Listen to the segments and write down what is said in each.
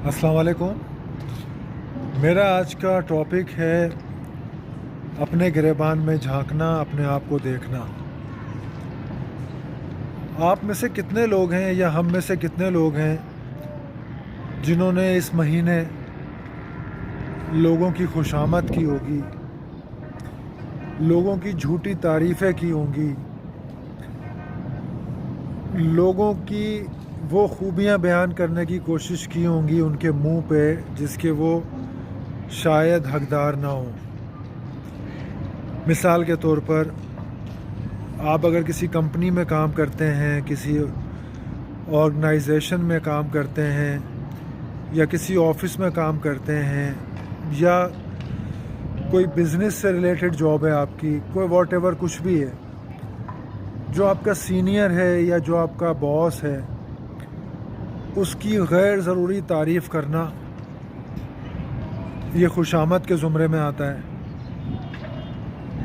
अस्सलाम वालेकुम। मेरा आज का टॉपिक है अपने गिरेबान में झांकना, अपने आप को देखना। आप में से कितने लोग हैं या हम में से कितने लोग हैं जिन्होंने इस महीने लोगों की खुशामद की होगी, लोगों की झूठी तारीफ़ें की होंगी, लोगों की वो खूबियाँ बयान करने की कोशिश की होंगी उनके मुंह पे जिसके वो शायद हकदार ना हो। मिसाल के तौर पर आप अगर किसी कंपनी में काम करते हैं, किसी ऑर्गेनाइजेशन में काम करते हैं या किसी ऑफिस में काम करते हैं या कोई बिज़नेस से रिलेटेड जॉब है आपकी, कोई वॉटेवर कुछ भी है, जो आपका सीनियर है या जो आपका बॉस है उसकी गैर ज़रूरी तारीफ़ करना ये खुशामद के ज़ुमरे में आता है।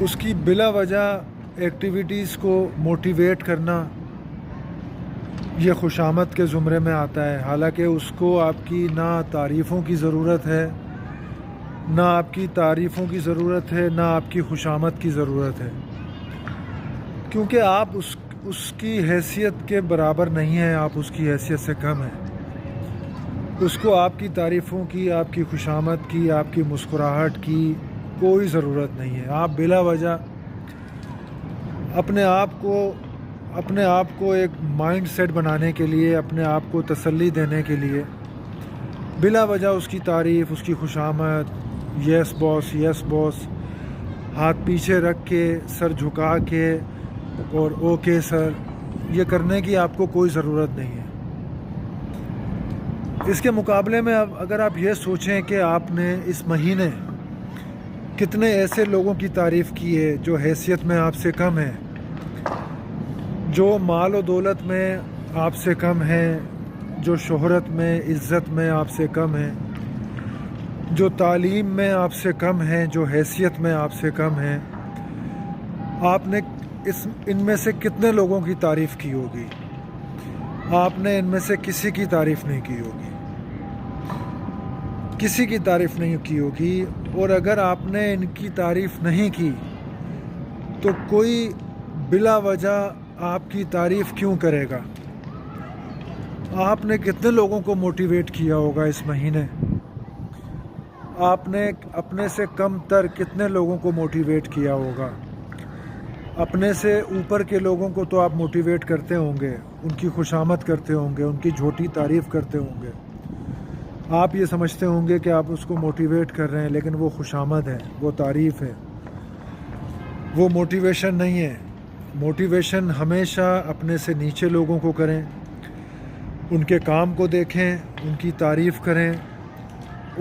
उसकी बिला वजह एक्टिविटीज़ को मोटिवेट करना ये खुशामद के ज़ुमरे में आता है, हालांकि उसको आपकी ना तारीफ़ों की ज़रूरत है, ना आपकी तारीफ़ों की ज़रूरत है, ना आपकी खुशामद की ज़रूरत है, क्योंकि आप उसकी हैसियत के बराबर नहीं हैं, आप उसकी हैसियत से कम हैं। उसको आपकी तारीफ़ों की, आपकी खुशामद की, आपकी मुस्कुराहट की कोई ज़रूरत नहीं है। आप बिला वजह अपने आप को एक माइंड सेट बनाने के लिए, अपने आप को तसल्ली देने के लिए बिला वजह उसकी तारीफ़, उसकी खुशामद, यस बॉस, हाथ पीछे रख के, सर झुका के और ओके सर, ये करने की आपको कोई ज़रूरत नहीं है। इसके मुकाबले में अब अगर आप ये सोचें कि आपने इस महीने कितने ऐसे लोगों की तारीफ़ की है जो हैसियत में आपसे कम है, जो माल और दौलत में आपसे कम हैं, जो शोहरत में, इज़्ज़त में आपसे कम हैं, जो तालीम में आपसे कम हैं, जो हैसियत में आपसे कम हैं, आपने इनमें से कितने लोगों की तारीफ़ की होगी? आपने इनमें से किसी की तारीफ़ नहीं की होगी, किसी की तारीफ़ नहीं की होगी। और अगर आपने इनकी तारीफ़ नहीं की तो कोई बिला वजह आपकी तारीफ़ क्यों करेगा? आपने कितने लोगों को मोटिवेट किया होगा इस महीने? आपने अपने से कम तर कितने लोगों को मोटिवेट किया होगा? अपने से ऊपर के लोगों को तो आप मोटिवेट करते होंगे, उनकी खुशामद करते होंगे, उनकी झूठी तारीफ़ करते होंगे, आप ये समझते होंगे कि आप उसको मोटिवेट कर रहे हैं, लेकिन वो खुशामद है, वो तारीफ़ है, वो मोटिवेशन नहीं है। मोटिवेशन हमेशा अपने से नीचे लोगों को करें, उनके काम को देखें, उनकी तारीफ़ करें,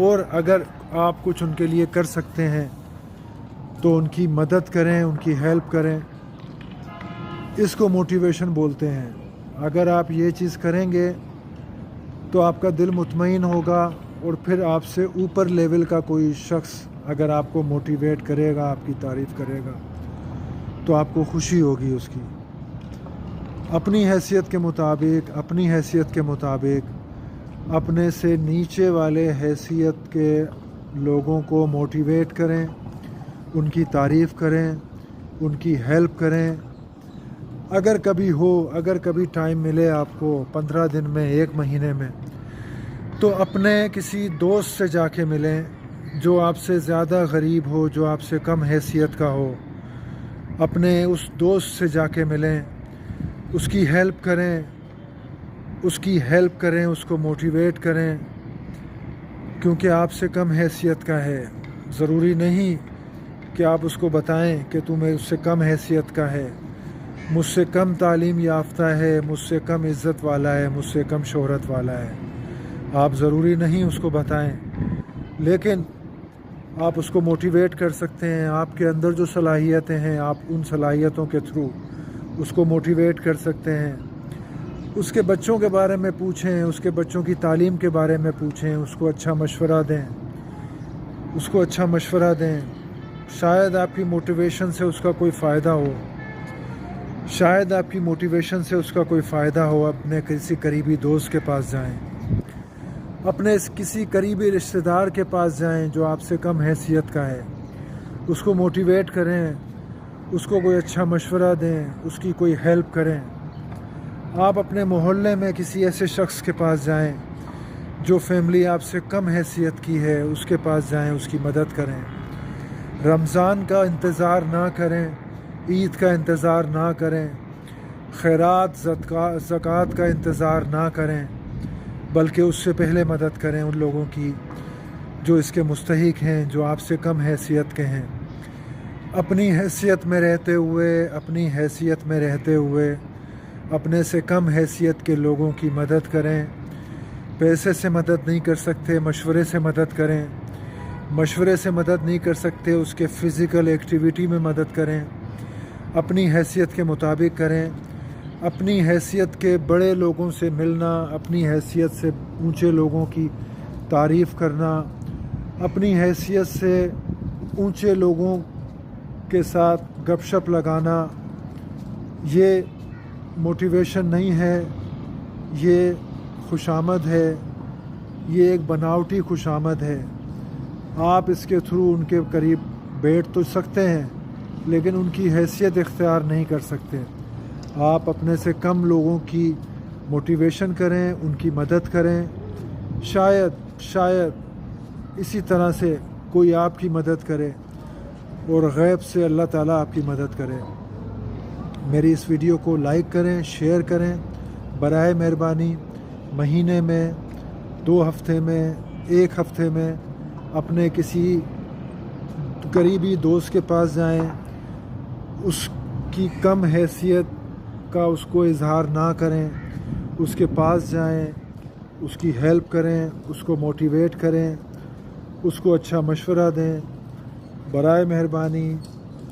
और अगर आप कुछ उनके लिए कर सकते हैं तो उनकी मदद करें, उनकी हेल्प करें। इसको मोटिवेशन बोलते हैं। अगर आप ये चीज़ करेंगे तो आपका दिल मुतमईन होगा, और फिर आपसे ऊपर लेवल का कोई शख्स अगर आपको मोटिवेट करेगा, आपकी तारीफ़ करेगा, तो आपको खुशी होगी उसकी। अपनी हैसियत के मुताबिक, अपने से नीचे वाले हैसियत के लोगों को मोटिवेट करें, उनकी तारीफ़ करें, उनकी हेल्प करें। अगर कभी टाइम मिले आपको 15 दिन में, 1 महीने में, तो अपने किसी दोस्त से जाके मिलें जो आपसे ज़्यादा गरीब हो, जो आपसे कम हैसियत का हो। अपने उस दोस्त से जाके मिलें, उसकी हेल्प करें, उसको मोटिवेट करें, क्योंकि आपसे कम हैसियत का है। ज़रूरी नहीं कि आप उसको बताएं कि तू मुझसे कम हैसियत का है, मुझसे कम तालीम याफ्ता है, मुझसे कम इज़्ज़त वाला है, मुझसे कम शोहरत वाला है। आप ज़रूरी नहीं उसको बताएं, लेकिन आप उसको मोटिवेट कर सकते हैं। आपके अंदर जो सलाहियतें हैं, आप उन सलाहियतों के थ्रू उसको मोटिवेट कर सकते हैं। उसके बच्चों के बारे में पूछें, उसके बच्चों की तालीम के बारे में पूछें, उसको अच्छा मशवरा दें। शायद आपकी मोटिवेशन से उसका कोई फ़ायदा हो, अपने किसी करीबी दोस्त के पास जाएं, अपने किसी करीबी रिश्तेदार के पास जाएं जो आपसे कम हैसियत का है, उसको मोटिवेट करें, उसको कोई अच्छा मशवरा दें, उसकी कोई हेल्प करें। आप अपने मोहल्ले में किसी ऐसे शख्स के पास जाएं जो फैमिली आपसे कम हैसियत की है, उसके पास जाएं, उसकी मदद करें। रमज़ान का इंतज़ार ना करें, ईद का इंतज़ार ना करें, खैरात ज़कात का इंतज़ार ना करें, बल्कि उससे पहले मदद करें उन लोगों की जो इसके मुस्तहिक हैं, जो आपसे कम हैसियत के हैं। अपनी हैसियत में रहते हुए अपने से कम हैसियत के लोगों की मदद करें। पैसे से मदद नहीं कर सकते, मशवरे से मदद करें। मशवरे से मदद नहीं कर सकते, उसके फ़िज़िकल एक्टिविटी में मदद करें। अपनी हैसियत के मुताबिक करें। अपनी हैसियत के बड़े लोगों से मिलना, अपनी हैसियत से ऊंचे लोगों की तारीफ़ करना, अपनी हैसियत से ऊंचे लोगों के साथ गपशप लगाना, ये मोटिवेशन नहीं है, ये खुशामद है, ये एक बनावटी खुशामद है। आप इसके थ्रू उनके करीब बैठ तो सकते हैं, लेकिन उनकी हैसियत इख्तियार नहीं कर सकते। आप अपने से कम लोगों की मोटिवेशन करें, उनकी मदद करें। शायद इसी तरह से कोई आपकी मदद करे और गैब से अल्लाह ताला आपकी मदद करे। मेरी इस वीडियो को लाइक करें, शेयर करें। बराए मेहरबानी महीने में, 2 हफ्ते में, 1 हफ्ते में अपने किसी करीबी दोस्त के पास जाएं, उसकी कम हैसियत का उसको इजहार ना करें, उसके पास जाएं, उसकी हेल्प करें, उसको मोटिवेट करें, उसको अच्छा मशवरा दें। बराए मेहरबानी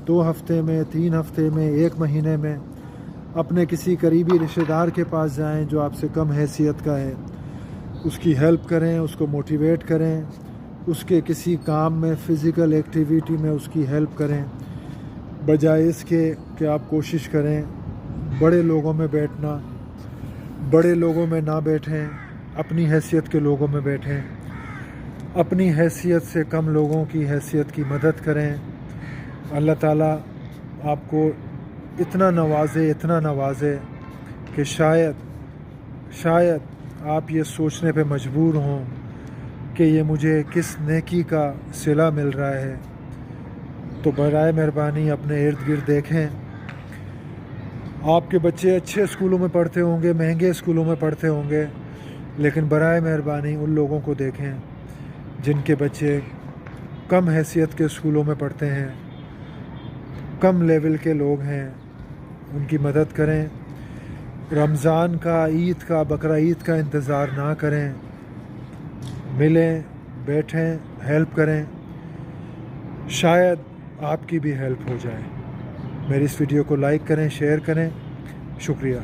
2 हफ्ते में, 3 हफ्ते में, 1 महीने में अपने किसी करीबी रिश्तेदार के पास जाएं जो आपसे कम हैसियत का है, उसकी हेल्प करें, उसको मोटिवेट करें, उसके किसी काम में, फ़िज़िकल एक्टिविटी में उसकी हेल्प करें, बजाय इसके कि आप कोशिश करें बड़े लोगों में बैठना। बड़े लोगों में ना बैठें, अपनी हैसियत के लोगों में बैठें। अपनी हैसियत से कम लोगों की हैसियत की मदद करें। अल्लाह ताला आपको इतना नवाज़े कि शायद आप ये सोचने पे मजबूर हों कि ये मुझे किस नेकी का सिला मिल रहा है। तो बराए मेहरबानी अपने इर्द गिर्द देखें। आपके बच्चे अच्छे स्कूलों में पढ़ते होंगे, महंगे स्कूलों में पढ़ते होंगे, लेकिन बराए मेहरबानी उन लोगों को देखें जिनके बच्चे कम हैसियत के स्कूलों में पढ़ते हैं, कम लेवल के लोग हैं, उनकी मदद करें। रमज़ान का, ईद का, बकरा ईद का इंतज़ार ना करें, मिलें, बैठें, हेल्प करें। शायद आपकी भी हेल्प हो जाए। मेरी इस वीडियो को लाइक करें, शेयर करें। शुक्रिया।